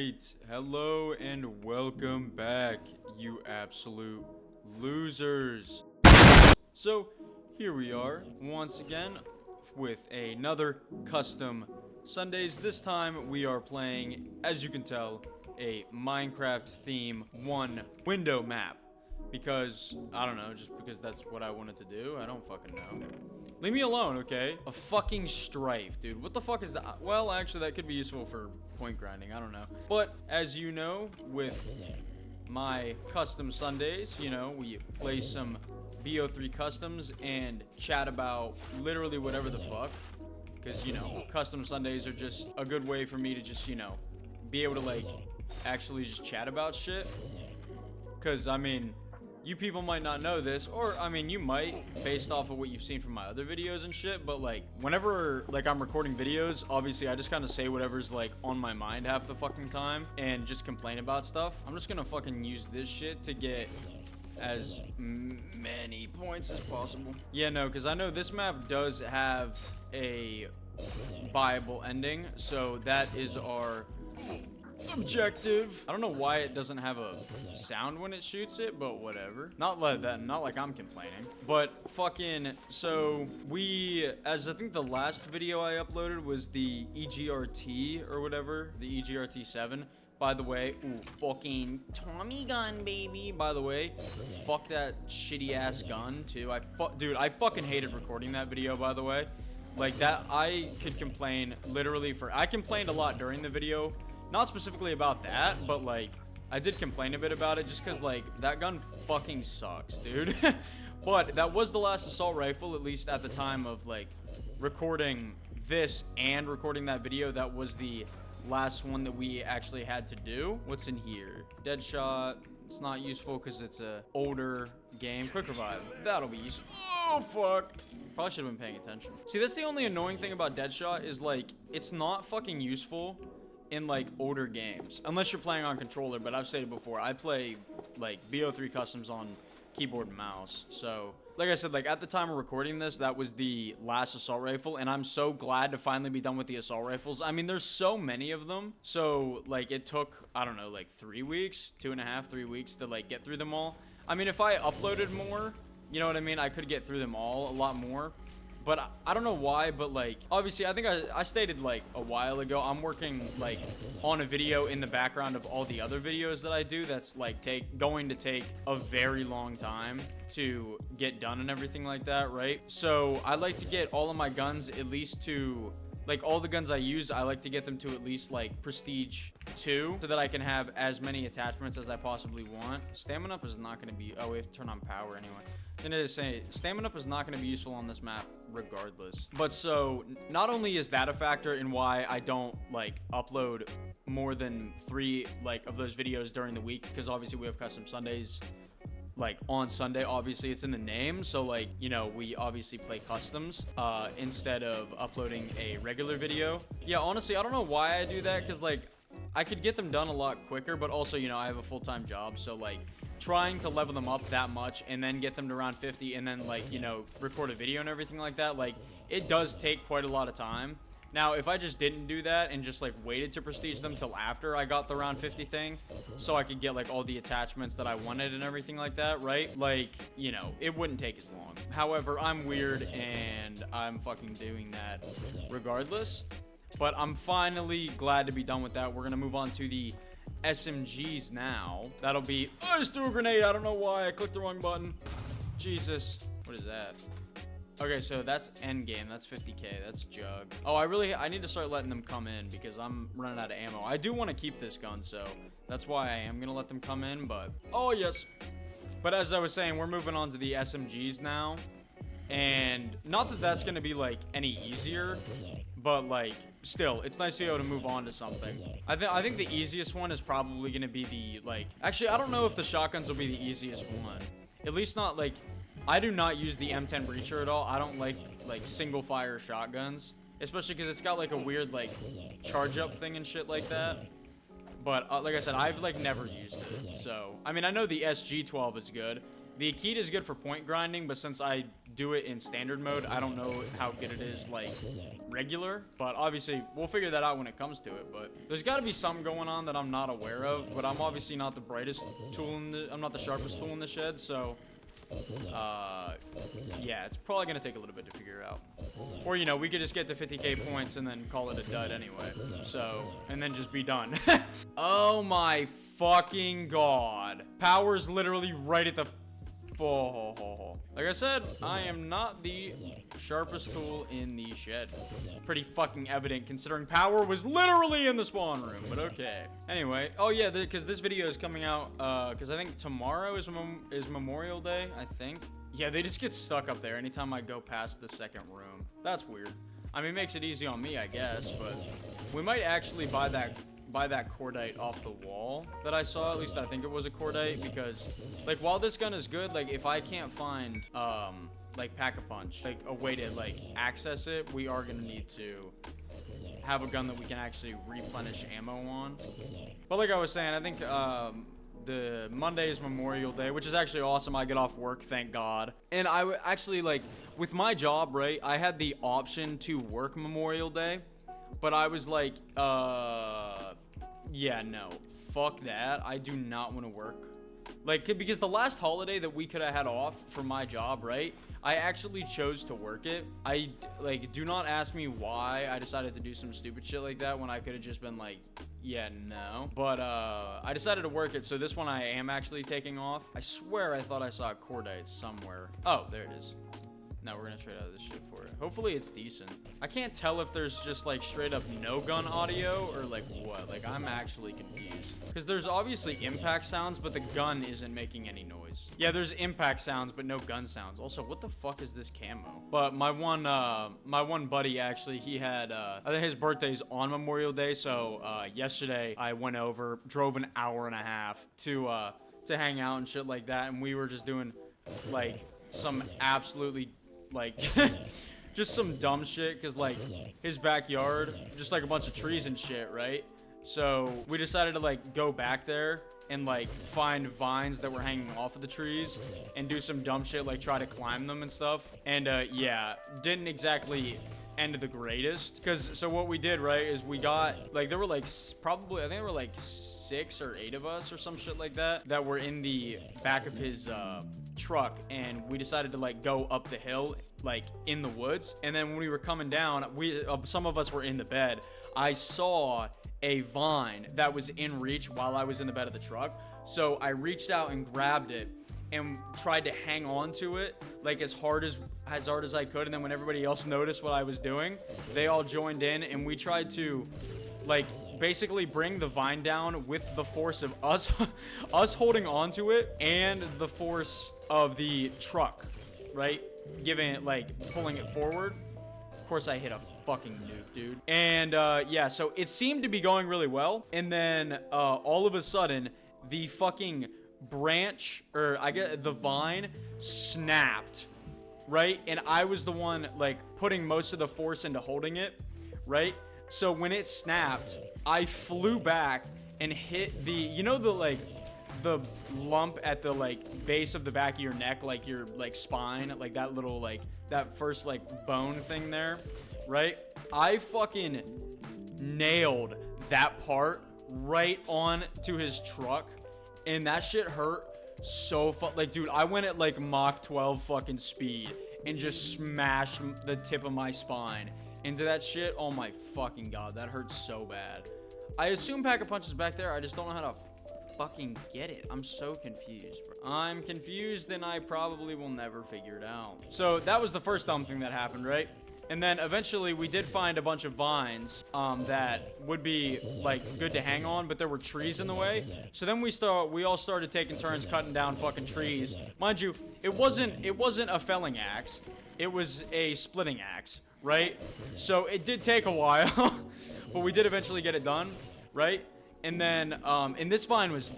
Alright, hello and welcome back, you absolute losers. So, here we are, once again, with another custom Sundays. This time, we are playing, as you can tell, a Minecraft theme 1 window map. Because, I don't know, just because that's what I wanted to do. I don't fucking know. Leave me alone, okay? A fucking strife, dude. What the fuck is that? Well, actually, that could be useful for point grinding. I don't know. But, as you know, with my custom Sundays, you know, we play some BO3 customs and chat about literally whatever the fuck. Because, you know, custom Sundays are just a good way for me to just, you know, be able to, like, actually just chat about shit. Because, I mean, you people might not know this, or, I mean, you might, based off of what you've seen from my other videos and shit, but, like, whenever, like, I'm recording videos, obviously, I just kind of say whatever's, like, on my mind half the fucking time, and just complain about stuff. I'm just gonna fucking use this shit to get as many points as possible. Yeah, no, because I know this map does have a viable ending, so that is our objective. I don't know why it doesn't have a sound when it shoots it, but whatever. Not like that, not like I'm complaining. But fucking, so we, as I think the last video I uploaded was the EGRT or whatever, the EGRT 7. By the way, ooh, fucking Tommy gun, baby. By the way, fuck that shitty ass gun too. Dude, I fucking hated recording that video, by the way. Like that, I could complain literally I complained a lot during the video. Not specifically about that, but like, I did complain a bit about it just because like, that gun fucking sucks, dude. But that was the last assault rifle, at least at the time of like, recording this and recording that video. That was the last one that we actually had to do. What's in here? Deadshot. It's not useful because it's a older game. Quick revive. That'll be useful. Oh, fuck. Probably should have been paying attention. See, that's the only annoying thing about Deadshot is like, it's not fucking useful in like older games unless you're playing on controller. But I've said it before, I play like BO3 customs on keyboard and mouse, so like I said, like at the time of recording this, that was the last assault rifle, and I'm so glad to finally be done with the assault rifles. I mean, there's so many of them, so like it took, I don't know, like 3 weeks, 2.5 3 weeks to like get through them all. I mean, if I uploaded more, you know what I mean, I could get through them all a lot more. But I don't know why, but like, obviously, I think I stated like a while ago, I'm working like on a video in the background of all the other videos that I do that's like going to take a very long time to get done and everything like that, right? So I like to get all of my guns at least to, like all the guns I use, I like to get them to at least like Prestige 2 so that I can have as many attachments as I possibly want. Stamina up is not going to be, oh, we have to turn on power anyway. Then it is saying stamina up is not going to be useful on this map regardless. But so not only is that a factor in why I don't like upload more than 3 like of those videos during the week, because obviously we have custom Sundays like on Sunday. Obviously it's in the name, so like, you know, we obviously play customs instead of uploading a regular video. Yeah, honestly, I don't know why I do that, because like I could get them done a lot quicker, but also, you know, I have a full-time job, so like trying to level them up that much and then get them to around 50 and then like, you know, record a video and everything like that, like it does take quite a lot of time. Now, if I just didn't do that and just like waited to prestige them till after I got the round 50 thing, so I could get like all the attachments that I wanted and everything like that, right? Like, you know, it wouldn't take as long. However, I'm weird and I'm fucking doing that regardless. But I'm finally glad to be done with that. We're gonna move on to the SMGs now. That'll be, oh, I just threw a grenade. I don't know why. I clicked the wrong button. Jesus. What is that? Okay, so that's endgame. That's 50k. That's Jug. Oh, I need to start letting them come in because I'm running out of ammo. I do want to keep this gun, so that's why I am going to let them come in, but, oh, yes. But as I was saying, we're moving on to the SMGs now. And not that that's going to be, like, any easier, but, like, still, it's nice to be able to move on to something. I think the easiest one is probably going to be the, like, actually, I don't know if the shotguns will be the easiest one. At least not, like, I do not use the M10 Breacher at all. I don't like single fire shotguns, especially because it's got like a weird like charge up thing and shit like that. But like I said, I've like never used it. So I mean, I know the SG12 is good, The Akita is good for point grinding, but since I do it in standard mode, I don't know how good it is, like, regular. But obviously, we'll figure that out when it comes to it. But there's got to be something going on that I'm not aware of. But I'm obviously not the brightest tool in the... I'm not the sharpest tool in the shed, so... yeah, it's probably gonna take a little bit to figure out. Or, you know, we could just get to 50k points and then call it a dud anyway. So, and then just be done. Oh my fucking god. Power's literally right at the... Like I said, I am not the sharpest tool in the shed. Pretty fucking evident considering power was literally in the spawn room, but okay. Anyway, oh yeah, because this video is coming out, because I think tomorrow is Memorial Day, I think. Yeah, they just get stuck up there anytime I go past the second room. That's weird. I mean, it makes it easy on me, I guess, but we might actually buy that cordite off the wall that I saw. At least I think it was a cordite, because like while this gun is good, like if I can't find like Pack-a-Punch, like a way to like access it, we are gonna need to have a gun that we can actually replenish ammo on. But like I was saying, I think the Monday is Memorial Day, which is actually awesome. I get off work, thank God. And I actually, like, with my job, right, I had the option to work Memorial Day, but I was like, yeah, no, fuck that. I do not want to work. Like, because the last holiday that we could have had off for my job, right, I actually chose to work it. I, like, do not ask me why I decided to do some stupid shit like that when I could have just been like, yeah, no. But, I decided to work it, so this one I am actually taking off. I swear I thought I saw a cordite somewhere. Oh, there it is. No, we're gonna trade out of this shit for it. Hopefully it's decent. I can't tell if there's just like straight up no gun audio or like what. Like I'm actually confused. Because there's obviously impact sounds, but the gun isn't making any noise. Yeah, there's impact sounds, but no gun sounds. Also, what the fuck is this camo? But my one buddy actually, he had, I think his birthday's on Memorial Day. So yesterday I went over, drove an hour and a half to hang out and shit like that. And we were just doing like some absolutely like just some dumb shit, because like his backyard just like a bunch of trees and shit, right? So we decided to like go back there and like find vines that were hanging off of the trees and do some dumb shit, like try to climb them and stuff. And yeah, didn't exactly end the greatest, because so what we did, right, is we got like, there were like probably, I think there were like 6 or 8 of us or some shit like that were in the back of his truck, and we decided to like go up the hill like in the woods. And then when we were coming down, we some of us were in the bed. I saw a vine that was in reach while I was in the bed of the truck, so I reached out and grabbed it and tried to hang on to it like as hard as I could. And then when everybody else noticed what I was doing, they all joined in, and we tried to like basically bring the vine down with the force of us holding onto it and the force of the truck, right, giving it like pulling it forward. Of course I hit a fucking nuke, dude. And yeah, so it seemed to be going really well, and then all of a sudden the fucking branch, or I guess the vine, snapped, right? And I was the one like putting most of the force into holding it, right? So when it snapped, I flew back and hit the, you know, the like the lump at the like base of the back of your neck, like your like spine, like that little like that first like bone thing there, right? I fucking nailed that part right on to his truck, and that shit hurt so like, dude, I went at like Mach 12 fucking speed and just smashed the tip of my spine into that shit. Oh my fucking god, that hurts so bad. I assume Pack-a-Punch is back there. I just don't know how to fucking get it. I'm so confused, bro. I'm confused, and I probably will never figure it out. So that was the first dumb thing that happened, right? And then eventually we did find a bunch of vines that would be like good to hang on, but there were trees in the way. So then we all started taking turns cutting down fucking trees. Mind you, it wasn't a felling axe. It was a splitting axe, right? So it did take a while, but we did eventually get it done, right? And then and this vine was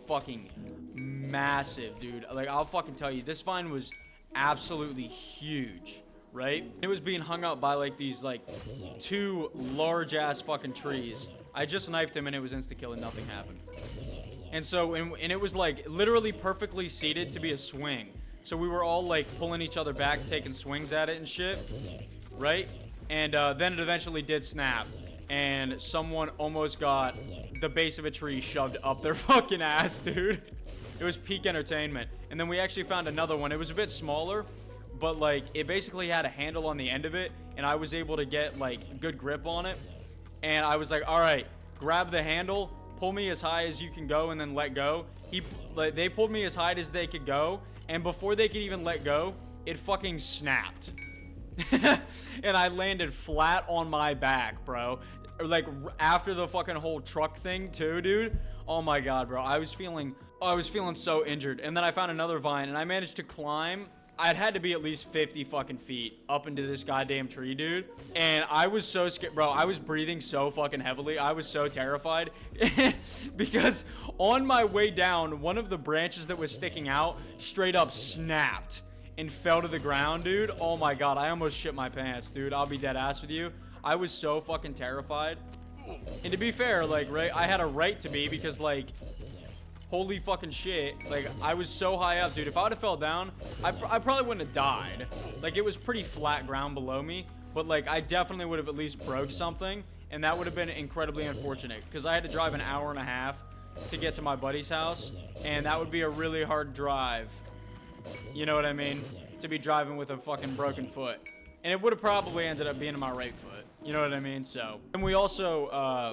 fucking massive, dude. Like, I'll fucking tell you, this vine was absolutely huge, right? It was being hung up by like these like 2 large ass fucking trees. I just knifed him and it was insta kill and nothing happened. And so, and it was like literally perfectly seated to be a swing. So we were all like pulling each other back, taking swings at it and shit, right? And then it eventually did snap, and someone almost got the base of a tree shoved up their fucking ass, dude. It was peak entertainment. And then we actually found another one. It was a bit smaller, but like it basically had a handle on the end of it, and I was able to get like good grip on it. And I was like, all right, grab the handle, pull me as high as you can go, and then let go. They pulled me as high as they could go, and before they could even let go, it fucking snapped. And I landed flat on my back, bro. Like after the fucking whole truck thing too, dude. Oh my god, bro. I was feeling so injured. And then I found another vine, and I managed to climb. I'd had to be at least 50 fucking feet up into this goddamn tree, dude. And I was so scared, bro. I was breathing so fucking heavily. I was so terrified because on my way down, one of the branches that was sticking out straight up snapped and fell to the ground, dude. Oh my god, I almost shit my pants, dude. I'll be dead ass with you. I was so fucking terrified. And to be fair, like, right, I had a right to be, because like, holy fucking shit, like, I was so high up, dude. If I would have fell down, I probably wouldn't have died. Like, it was pretty flat ground below me, but like, I definitely would have at least broke something, and that would have been incredibly unfortunate, because I had to drive an hour and a half to get to my buddy's house, and that would be a really hard drive. You know what I mean? To be driving with a fucking broken foot. And it would have probably ended up being in my right foot. You know what I mean? So, and we also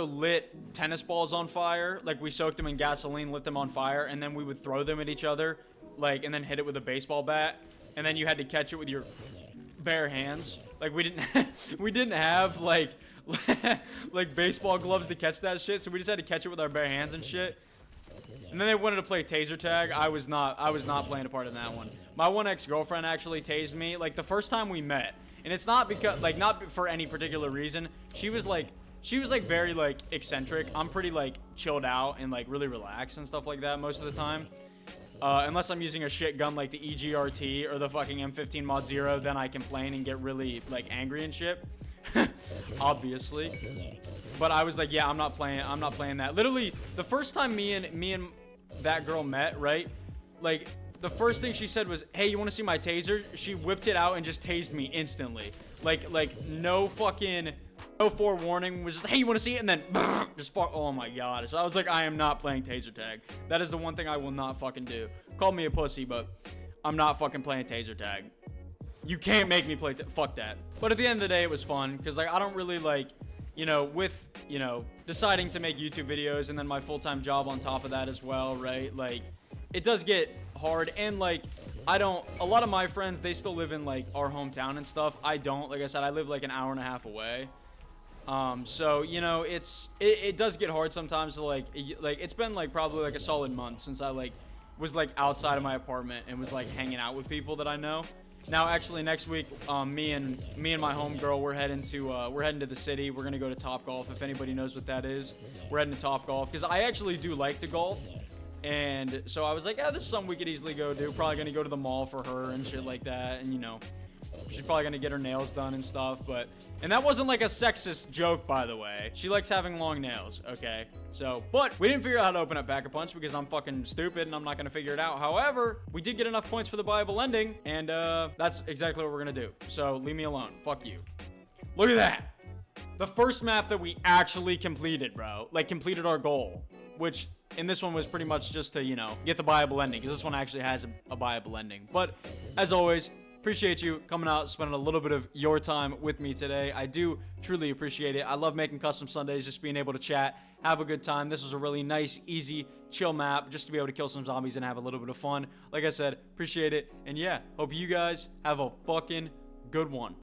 lit tennis balls on fire. Like, we soaked them in gasoline, lit them on fire, and then we would throw them at each other, like, and then hit it with a baseball bat. And then you had to catch it with your bare hands. Like, we didn't have like like baseball gloves to catch that shit, so we just had to catch it with our bare hands and shit. And then they wanted to play taser tag. I was not playing a part in that one. My one ex-girlfriend actually tased me, like, the first time we met. And it's not because, like, not for any particular reason. She was like very like eccentric. I'm pretty like chilled out and like really relaxed and stuff like that most of the time. Unless I'm using a shit gun like the EGRT or the fucking M15 Mod Zero, then I complain and get really like angry and shit. Obviously. But I was like, yeah, I'm not playing that. Literally, the first time me and that girl met, right? Like, the first thing she said was, hey, you want to see my taser? She whipped it out and just tased me instantly. Like no forewarning. Was just, hey, you want to see it? And then just oh my god. So I was like, I am not playing taser tag. That is the one thing I will not fucking do. Call me a pussy, but I'm not fucking playing taser tag. You can't make me play fuck that. But at the end of the day, it was fun, because like, I don't really like, you know, with, you know, deciding to make YouTube videos and then my full-time job on top of that as well, right? Like, it does get hard. And like, a lot of my friends, they still live in like our hometown and stuff. I don't. Like I said, I live like an hour and a half away. So, you know, it does get hard sometimes to like it's been like probably like a solid month since I like was like outside of my apartment and was like hanging out with people that I know. Now, actually, next week, me and my homegirl, we're heading to the city. We're gonna go to Top Golf. If anybody knows what that is, we're heading to Top Golf, because I actually do like to golf, and so I was like, yeah, this is something we could easily go do. Probably gonna go to the mall for her and shit like that, and you know, she's probably gonna get her nails done and stuff. And that wasn't like a sexist joke, by the way. She likes having long nails, okay? So, but we didn't figure out how to open up Pack-a-Punch because I'm fucking stupid and I'm not gonna figure it out. However, we did get enough points for the Bible ending, and that's exactly what we're gonna do. So leave me alone. Fuck you. Look at that. The first map that we actually completed, bro. Like, completed our goal, which in this one was pretty much just to, you know, get the Bible ending, because this one actually has a Bible ending. But as always, appreciate you coming out, spending a little bit of your time with me today. I do truly appreciate it. I love making custom Sundays, just being able to chat, have a good time. This was a really nice, easy, chill map, just to be able to kill some zombies and have a little bit of fun. Like I said, appreciate it. And yeah, hope you guys have a fucking good one.